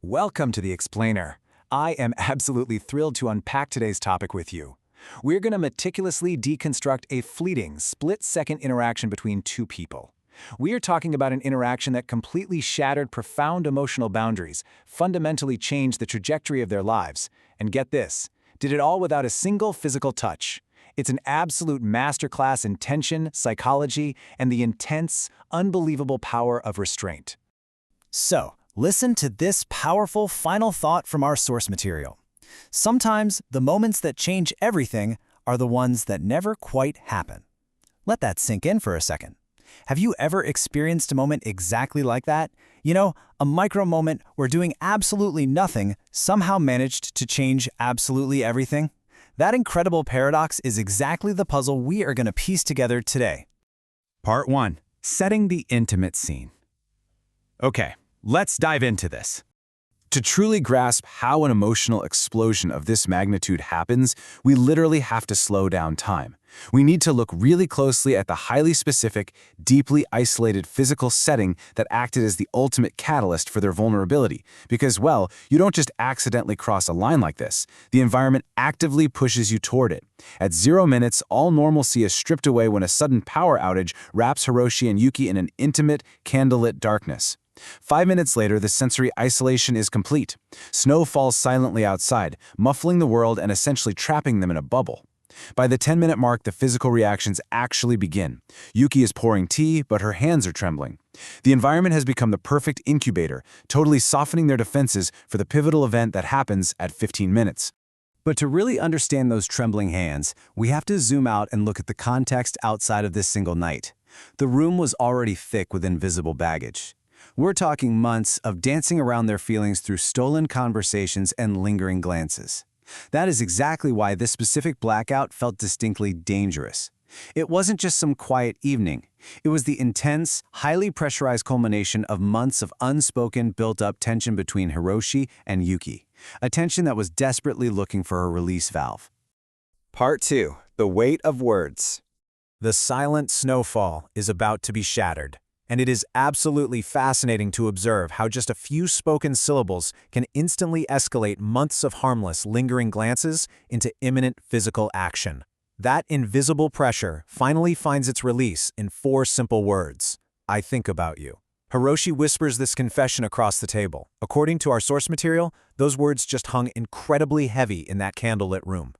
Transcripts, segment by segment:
Welcome to The Explainer. I am absolutely thrilled to unpack today's topic with you. We're going to meticulously deconstruct a fleeting, split-second interaction between two people. We are talking about an interaction that completely shattered profound emotional boundaries, fundamentally changed the trajectory of their lives, and get this, did it all without a single physical touch. It's an absolute masterclass in tension, psychology, and the intense, unbelievable power of restraint. So, listen to this powerful final thought from our source material. Sometimes the moments that change everything are the ones that never quite happen. Let that sink in for a second. Have you ever experienced a moment exactly like that? You know, a micro moment where doing absolutely nothing somehow managed to change absolutely everything? That incredible paradox is exactly the puzzle we are going to piece together today. Part 1. Setting the intimate scene. Okay, let's dive into this. To truly grasp how an emotional explosion of this magnitude happens, we literally have to slow down time. We need to look really closely at the highly specific, deeply isolated physical setting that acted as the ultimate catalyst for their vulnerability. Because, well, you don't just accidentally cross a line like this. The environment actively pushes you toward it. At 0 minutes, all normalcy is stripped away when a sudden power outage wraps Hiroshi and Yuki in an intimate, candlelit darkness. 5 minutes later, the sensory isolation is complete. Snow falls silently outside, muffling the world and essentially trapping them in a bubble. By the 10-minute mark, the physical reactions actually begin. Yuki is pouring tea, but her hands are trembling. The environment has become the perfect incubator, totally softening their defenses for the pivotal event that happens at 15 minutes. But to really understand those trembling hands, we have to zoom out and look at the context outside of this single night. The room was already thick with invisible baggage. We're talking months of dancing around their feelings through stolen conversations and lingering glances. That is exactly why this specific blackout felt distinctly dangerous. It wasn't just some quiet evening. It was the intense, highly pressurized culmination of months of unspoken, built-up tension between Hiroshi and Yuki, a tension that was desperately looking for a release valve. Part 2. The weight of words. The silent snowfall is about to be shattered. And it is absolutely fascinating to observe how just a few spoken syllables can instantly escalate months of harmless, lingering glances into imminent physical action. That invisible pressure finally finds its release in 4 simple words. I think about you. Hiroshi whispers this confession across the table. According to our source material, those words just hung incredibly heavy in that candlelit room.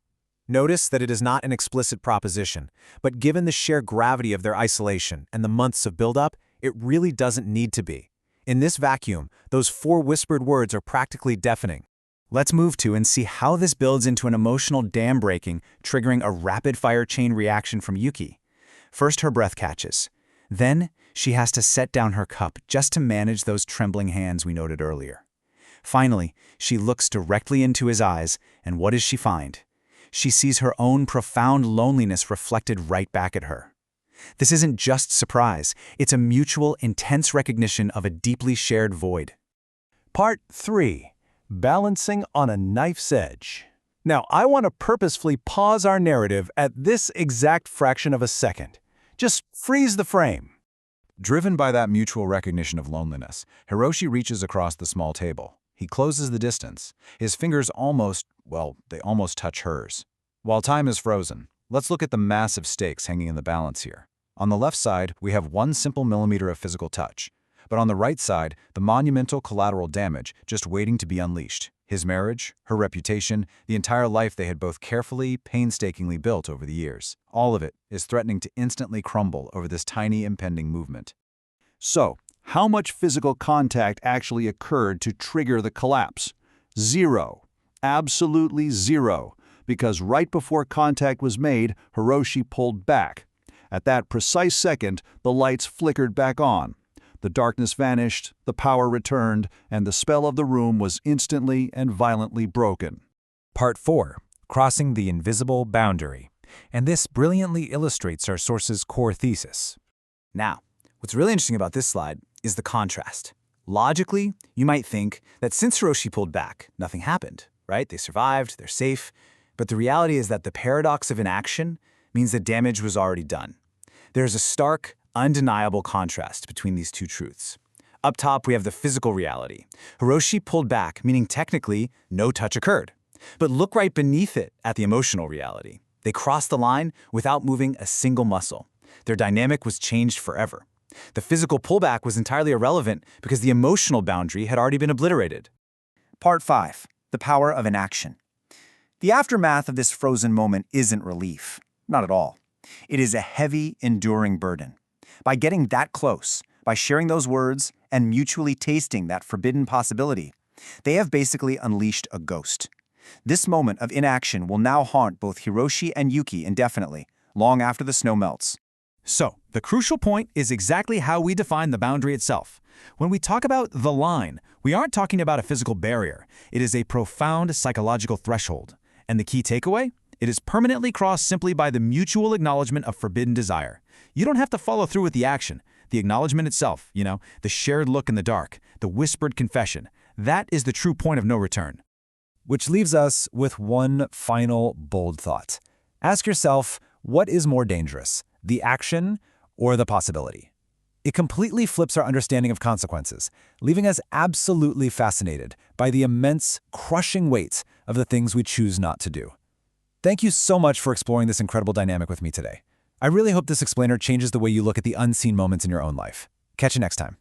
Notice that it is not an explicit proposition, but given the sheer gravity of their isolation and the months of buildup, it really doesn't need to be. In this vacuum, those 4 whispered words are practically deafening. Let's move to and see how this builds into an emotional dam breaking, triggering a rapid-fire chain reaction from Yuki. First, her breath catches. Then, she has to set down her cup just to manage those trembling hands we noted earlier. Finally, she looks directly into his eyes, and what does she find? She sees her own profound loneliness reflected right back at her. This isn't just surprise, it's a mutual, intense recognition of a deeply shared void. Part 3. Balancing on a knife's edge. Now, I want to purposefully pause our narrative at this exact fraction of a second. Just freeze the frame. Driven by that mutual recognition of loneliness, Hiroshi reaches across the small table. He closes the distance. His fingers almost touch hers. While time is frozen, let's look at the massive stakes hanging in the balance here. On the left side, we have 1 simple millimeter of physical touch. But on the right side, the monumental collateral damage just waiting to be unleashed. His marriage, her reputation, the entire life they had both carefully, painstakingly built over the years. All of it is threatening to instantly crumble over this tiny impending movement. So, how much physical contact actually occurred to trigger the collapse? 0. Absolutely 0. Because right before contact was made, Hiroshi pulled back. At that precise second, the lights flickered back on. The darkness vanished, the power returned, and the spell of the room was instantly and violently broken. Part 4. Crossing the invisible boundary. And this brilliantly illustrates our source's core thesis. Now, what's really interesting about this slide is the contrast. Logically, you might think that since Hiroshi pulled back, nothing happened, right? They survived, they're safe. But the reality is that the paradox of inaction means that damage was already done. There's a stark, undeniable contrast between these two truths. Up top, we have the physical reality. Hiroshi pulled back, meaning technically, no touch occurred. But look right beneath it at the emotional reality. They crossed the line without moving a single muscle. Their dynamic was changed forever. The physical pullback was entirely irrelevant because the emotional boundary had already been obliterated. Part 5. The power of inaction. The aftermath of this frozen moment isn't relief. Not at all. It is a heavy, enduring burden. By getting that close, by sharing those words and mutually tasting that forbidden possibility, they have basically unleashed a ghost. This moment of inaction will now haunt both Hiroshi and Yuki indefinitely, long after the snow melts. So, the crucial point is exactly how we define the boundary itself. When we talk about the line, we aren't talking about a physical barrier. It is a profound psychological threshold. And the key takeaway? It is permanently crossed simply by the mutual acknowledgement of forbidden desire. You don't have to follow through with the action. The acknowledgement itself, the shared look in the dark, the whispered confession, that is the true point of no return. Which leaves us with one final bold thought. Ask yourself, what is more dangerous, the action or the possibility? It completely flips our understanding of consequences, leaving us absolutely fascinated by the immense, crushing weight of the things we choose not to do. Thank you so much for exploring this incredible dynamic with me today. I really hope this explainer changes the way you look at the unseen moments in your own life. Catch you next time.